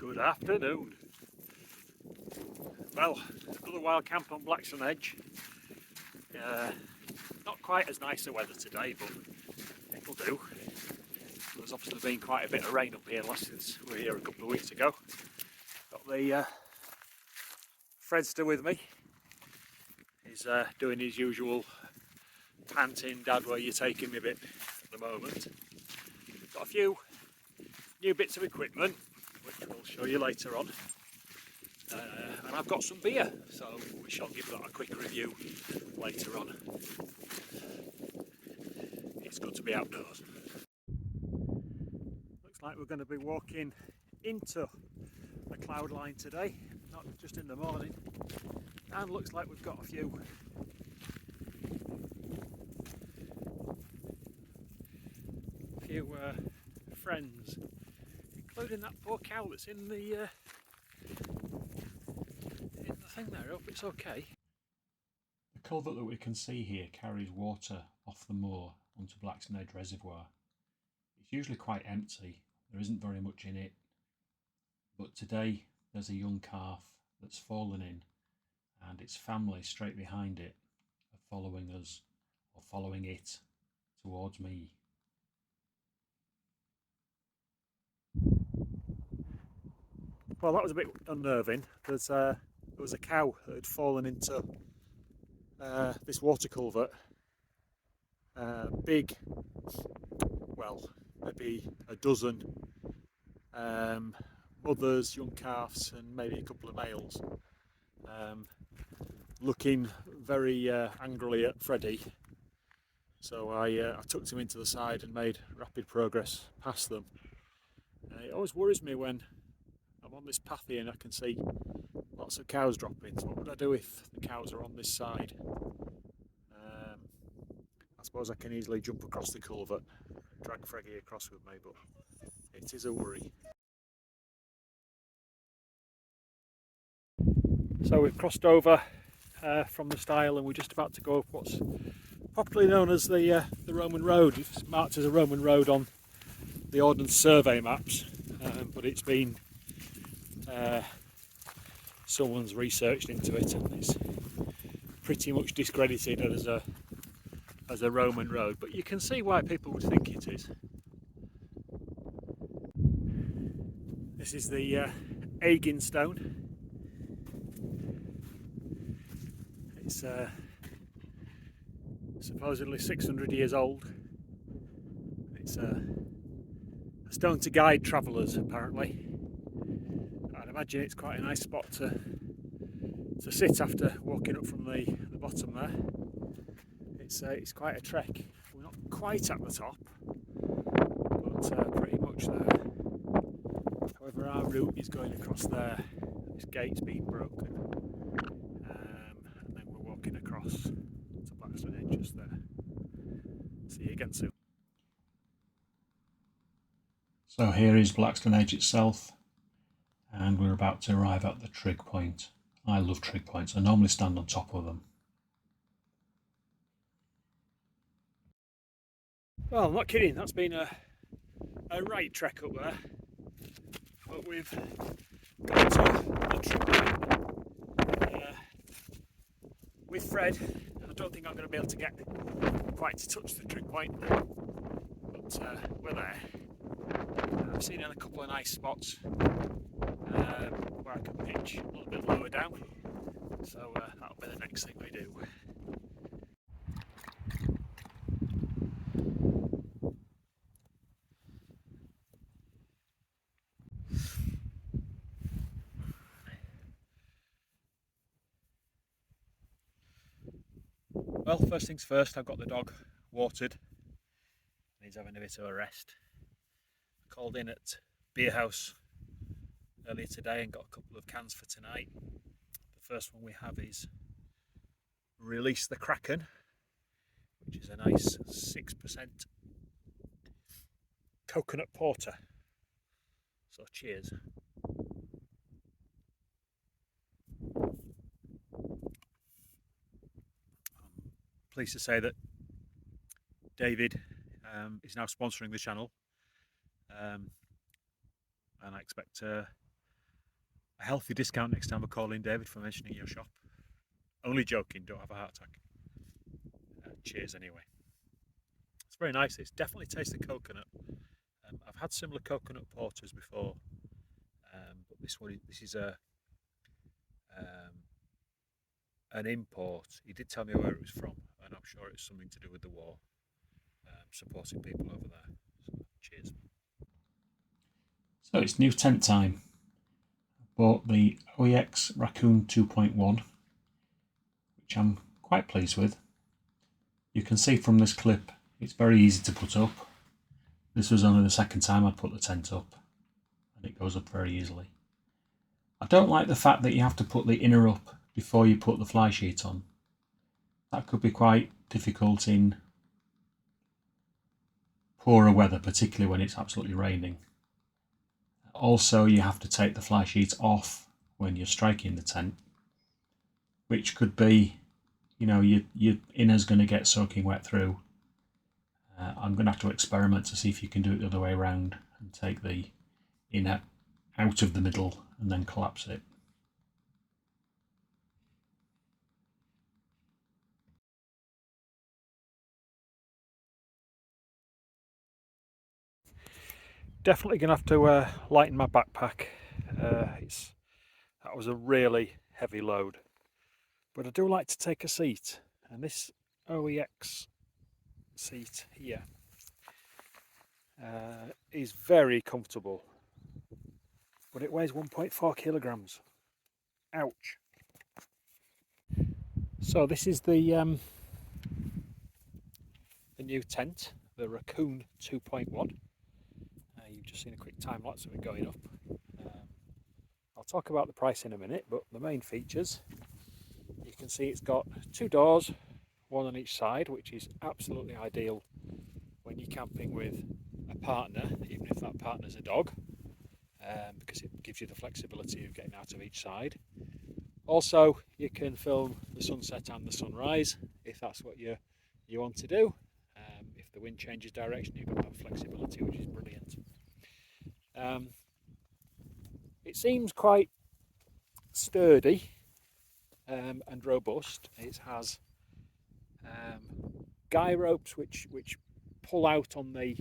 Good afternoon. Well, another wild camp on Blackstone Edge. Not quite as nice the weather today, but it'll do. There's obviously been quite a bit of rain up here since we were here a couple of weeks ago. Got the Fredster with me. He's doing his usual panting, "Dad, where you taking me" bit at the moment. Got a few new bits of equipment, which we'll show you later on. And I've got some beer, so we shall give that a quick review later on. It's good to be outdoors. Looks like we're going to be walking into the cloud line today, not just in the morning. And looks like we've got a few friends, including that poor cow that's in the thing there. I hope it's okay. The culvert that we can see here carries water off the moor onto Blackstone Edge Reservoir. It's usually quite empty, there isn't very much in it, but today there's a young calf that's fallen in, and its family straight behind it are following us, or following it towards me. Well, that was a bit unnerving. There was a cow that had fallen into this water culvert. Big, well, maybe a dozen mothers, young calves, and maybe a couple of males, looking very angrily at Freddy. So I tucked him into the side and made rapid progress past them. It always worries me when I'm on this path here and I can see lots of cows dropping. So what would I do if the cows are on this side? I suppose I can easily jump across the culvert and drag Freddy across with me, but it is a worry. So we've crossed over from the stile and we're just about to go up what's popularly known as the Roman Road. It's marked as a Roman road on the Ordnance Survey maps, but it's been someone's researched into it and it's pretty much discredited as a Roman road, but you can see why people would think it is. This is the Agin stone. It's supposedly 600 years old. It's a stone to guide travellers, apparently. I'd imagine it's quite a nice spot to sit after walking up from the bottom there. It's quite a trek. We're not quite at the top, but pretty much there. However, our route is going across there. This gate's been broken, and then we're walking across to Blackstone Edge just there. See you again soon. So here is Blackstone Edge itself, and we're about to arrive at the trig point. I love trig points. I normally stand on top of them. Well, I'm not kidding, that's been a right trek up there, but we've got to the trig point with Fred. I don't think I'm going to be able to get quite to touch the trig point, but we're there. I've seen a couple of nice spots where I can pitch a little bit lower down, so that'll be the next thing we do. Well, first things first, I've got the dog watered and he's having a bit of a rest. I called in at Beer House earlier today and got a couple of cans for tonight. The first one we have is Release The Kraken, which is a nice 6% coconut porter. So cheers. Pleased to say that David is now sponsoring the channel, and I expect a healthy discount next time I call in, David, for mentioning your shop. Only joking, don't have a heart attack. Cheers anyway. It's very nice. It's definitely tastes the coconut. I've had similar coconut porters before, but this is an import. He did tell me where it was from, and I'm sure it's something to do with the war, supporting people over there. So, cheers. So it's new tent time. Bought the OEX Rakoon 2.1, which I'm quite pleased with. You can see from this clip it's very easy to put up. This was only the second time I'd put the tent up, and it goes up very easily. I don't like the fact that you have to put the inner up before you put the fly sheet on. That could be quite difficult in poorer weather, particularly when it's absolutely raining. Also, you have to take the fly sheet off when you're striking the tent, which could be, you know, your inner's going to get soaking wet through. I'm going to have to experiment to see if you can do it the other way around and take the inner out of the middle and then collapse it. Definitely going to have to lighten my backpack. That was a really heavy load, but I do like to take a seat, and this OEX seat here is very comfortable, but it weighs 1.4 kilograms. Ouch. So this is the new tent, the Rakoon 2.1. You've just seen a quick time lapse of it going up. I'll talk about the price in a minute, but the main features, you can see it's got 2 doors, one on each side, which is absolutely ideal when you're camping with a partner, even if that partner's a dog, because it gives you the flexibility of getting out of each side. Also, you can film the sunset and the sunrise if that's what you want to do. If the wind changes direction, you've got that flexibility, which is brilliant. It seems quite sturdy and robust. It has guy ropes which pull out on the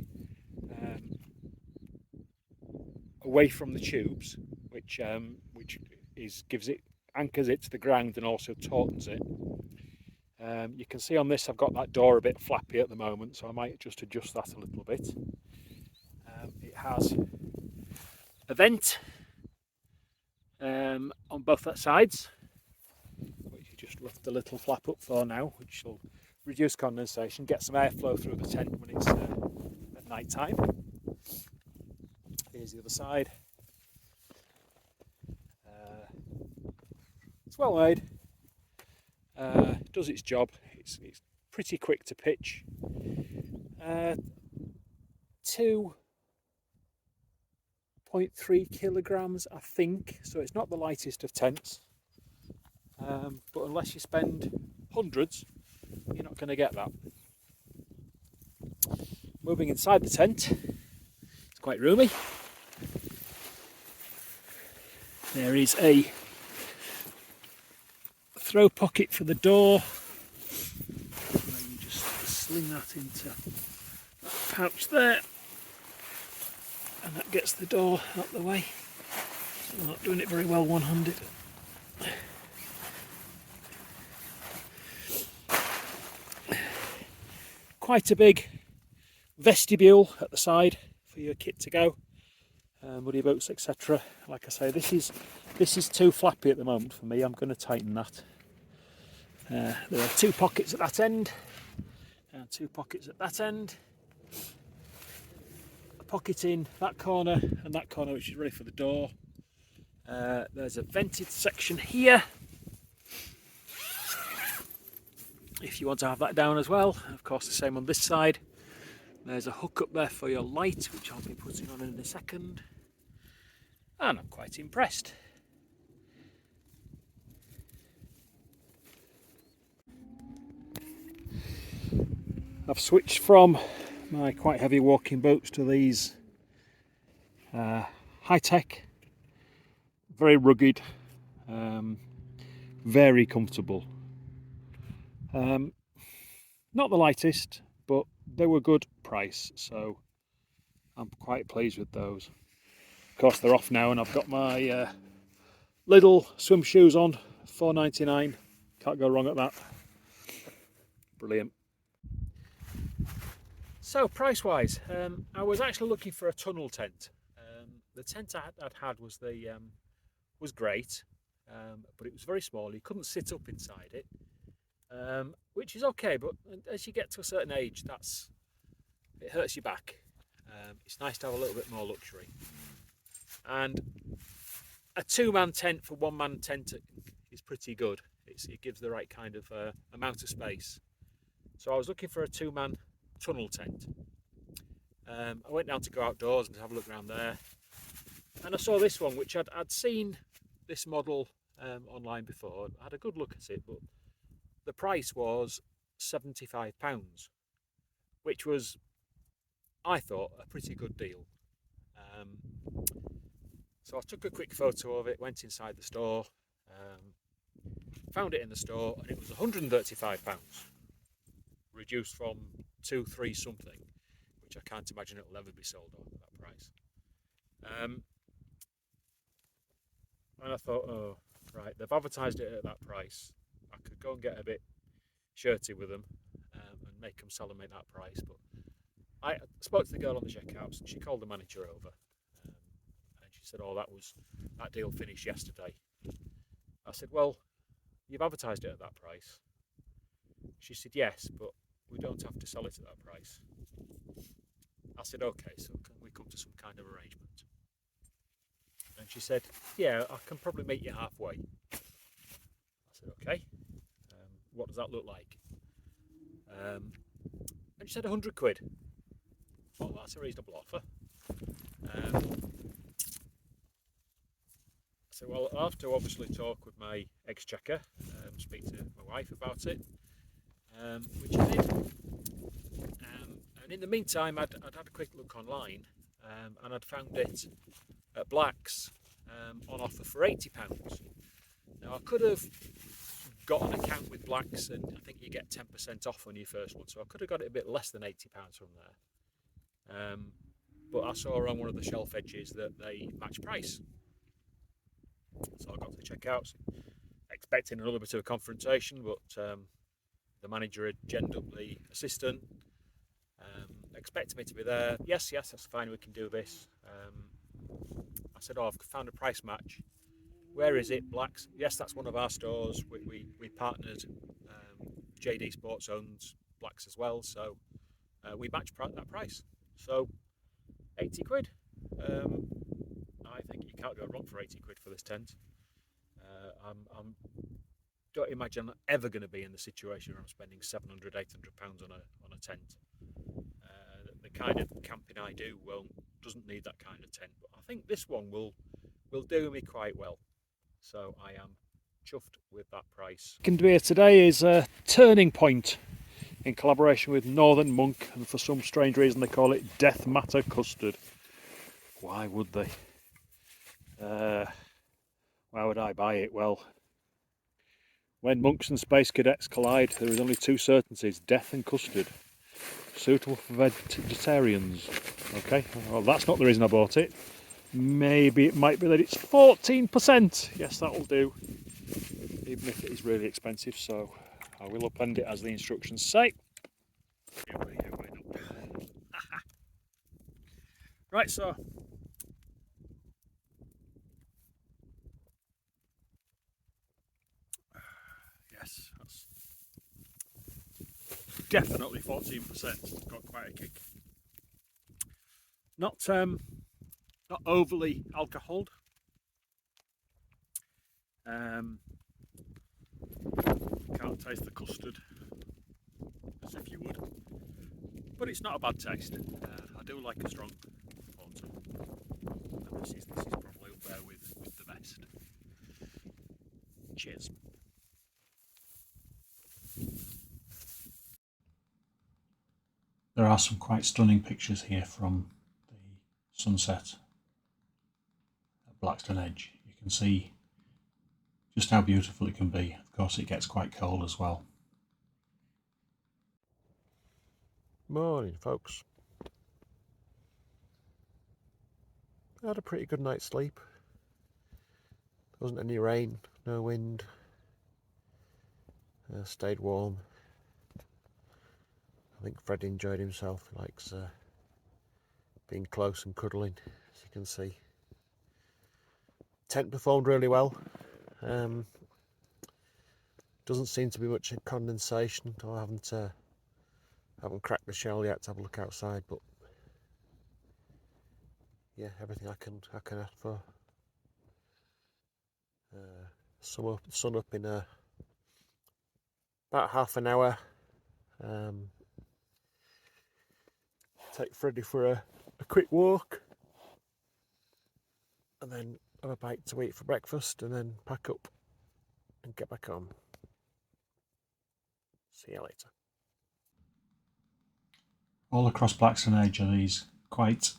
away from the tubes, which anchors it to the ground and also tautens it. You can see on this I've got that door a bit flappy at the moment, so I might just adjust that a little bit. It has a vent on both sides, which you just lift the little flap up for now, which will reduce condensation, get some airflow through the tent when it's at night time. Here's the other side. It's well made. It does its job. It's pretty quick to pitch. 2.3 kilograms, I think. So it's not the lightest of tents. But unless you spend hundreds, you're not going to get that. Moving inside the tent, it's quite roomy. There is a throw pocket for the door, where you just sling that into that pouch there, and that gets the door out the way. I'm not doing it very well one-handed. Quite a big vestibule at the side for your kit to go, muddy boots, etc. Like I say, this is too flappy at the moment for me. I'm going to tighten that. There are 2 pockets at that end and 2 pockets at that end. A pocket in that corner and that corner, which is ready for the door. There's a vented section here if you want to have that down as well. And of course the same on this side. There's a hook up there for your light, which I'll be putting on in a second. And I'm quite impressed. I've switched from my quite heavy walking boots to these high-tech very rugged, very comfortable. Not the lightest, but they were good price, so I'm quite pleased with those. Of course, they're off now, and I've got my little swim shoes on, $4.99. Can't go wrong at that. Brilliant. So price-wise, I was actually looking for a tunnel tent. The tent I'd had was was great, but it was very small. You couldn't sit up inside it, which is okay. But as you get to a certain age, it hurts your back. It's nice to have a little bit more luxury. And a two-man tent for one-man tent is pretty good. It gives the right kind of amount of space. So I was looking for a two-man tunnel tent. I went down to go outdoors and have a look around there, and I saw this one, which I'd seen this model online before. I had a good look at it, but the price was £75, which was, I thought, a pretty good deal. So I took a quick photo of it, went inside the store, found it in the store, and it was £135, reduced from 2-3 something, which I can't imagine it'll ever be sold on at that price. And I thought, oh, right, they've advertised it at that price. I could go and get a bit shirty with them and make them sell them at that price. But I spoke to the girl on the checkouts, and she called the manager over, and she said, oh, that deal finished yesterday. I said, well, you've advertised it at that price. She said, yes, but we don't have to sell it at that price. I said, okay, so can we come to some kind of arrangement? And she said, yeah, I can probably meet you halfway. I said, okay, what does that look like? And she said £100. Well, that's a reasonable offer. I said, well, I'll have to obviously talk with my exchequer, speak to my wife about it, which I did. And in the meantime, I'd had a quick look online, and I'd found it at Black's on offer for £80. Now I could have got an account with Black's, and I think you get 10% off on your first one, so I could have got it a bit less than £80 from there. But I saw on one of the shelf edges that they match price, so I got to the checkouts, expecting a little bit of a confrontation, but the manager had genned up the assistant, expected me to be there. Yes, that's fine, we can do this. I said, oh, I've found a price match. Where is it? Black's? Yes, that's one of our stores. We partnered. JD Sports owns Black's as well, so we matched that price. So £80. I think you can't go wrong for £80 for this tent. I'm don't imagine I'm ever going to be in the situation where I'm spending £700, £800 on a tent. The kind of camping I do doesn't need that kind of tent, but I think this one will do me quite well. So I am chuffed with that price. What can do here today is a Turning Point in collaboration with Northern Monk, and for some strange reason they call it Death Matter Custard. Why would they? Why would I buy it? Well, when monks and space cadets collide, there is only two certainties: death and custard. Suitable for vegetarians. Okay, well, that's not the reason I bought it. Maybe it might be that it's 14%. Yes, that'll do, even if it is really expensive. So I will append it as the instructions say. Right, so yes, that's definitely 14%. It's got quite a kick. Not overly alcoholed. Can't taste the custard as if you would, but it's not a bad taste. I do like a strong water, and this is probably up there with the best. Cheers. There are some quite stunning pictures here from the sunset at Blackstone Edge. You can see just how beautiful it can be. Of course, it gets quite cold as well. Morning, folks. I had a pretty good night's sleep. There wasn't any rain, no wind. Stayed warm. I think Fred enjoyed himself. He likes being close and cuddling, as you can see. Tent performed really well. Doesn't seem to be much condensation. I haven't cracked the shell yet to have a look outside, but yeah, everything I can ask for. Sun up in about half an hour. Take Freddie for a quick walk, and then have a bite to eat for breakfast, and then pack up and get back home. See you later. All across Blackstone Edge are these quite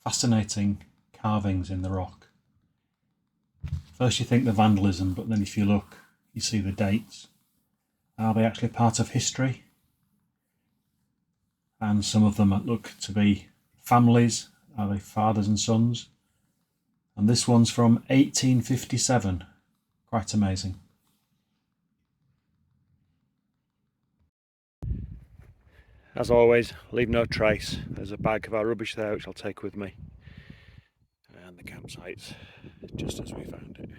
fascinating carvings in the rock. First you think the vandalism, but then if you look, you see the dates. Are they actually part of history? And some of them look to be families. Are they fathers and sons? And this one's from 1857. Quite amazing. As always, leave no trace. There's a bag of our rubbish there which I'll take with me. And the campsite's just as we found it.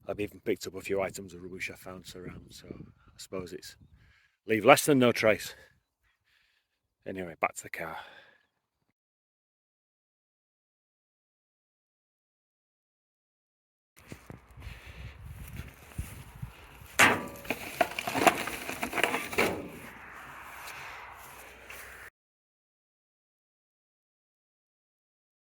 I've even picked up a few items of rubbish I found surround, so I suppose it's leave less than no trace. Anyway, back to the car.